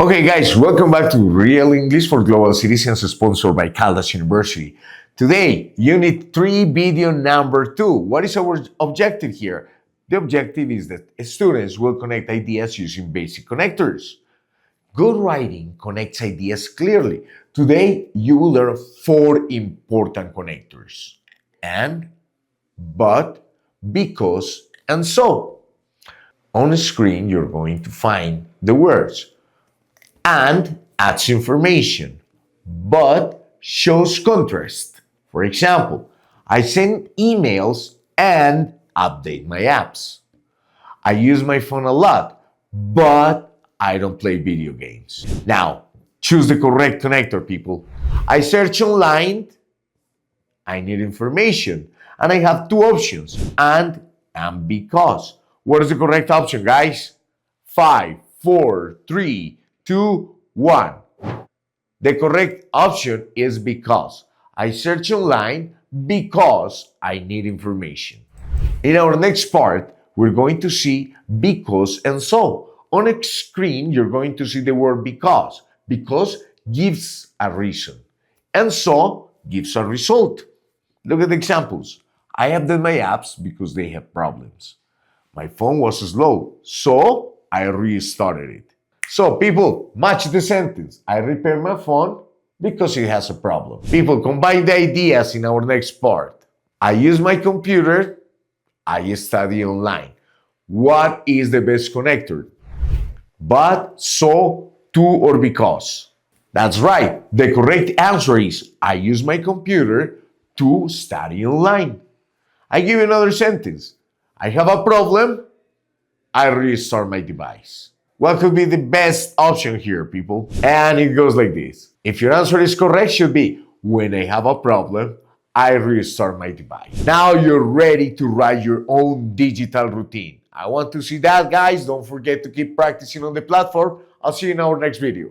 Okay guys, welcome back to Real English for Global Citizens, sponsored by Caldas University. Today, Unit 3, video number 2. What is our objective here? The objective is that students will connect ideas using basic connectors. Good writing connects ideas clearly. Today, you will learn 4 important connectors. And, but, because, and so. On the screen, you're going to find the words. And adds information, but shows contrast. For example, I send emails and update my apps. I use my phone a lot, but I don't play video games. Now, choose the correct connector, people. I search online, I need information, and I have 2 options, and because. What is the correct option, guys? 5, 4, 3, 2, 1. The correct option is because. I search online because I need information. In our next part, we're going to see because and so. On a screen, you're going to see the word because. Because gives a reason, and so gives a result. Look at the examples. I updated my apps because they have problems. My phone was slow, so I restarted it. So people, match the sentence. I repair my phone because it has a problem. People, combine the ideas in our next part. I use my computer. I study online. What is the best connector? But, so, to, or because? That's right. The correct answer is I use my computer to study online. I give you another sentence. I have a problem. I restart my device. What could be the best option here, people? And it goes like this. If your answer is correct, should be when I have a problem, I restart my device. Now you're ready to write your own digital routine. I want to see that, guys. Don't forget to keep practicing on the platform. I'll see you in our next video.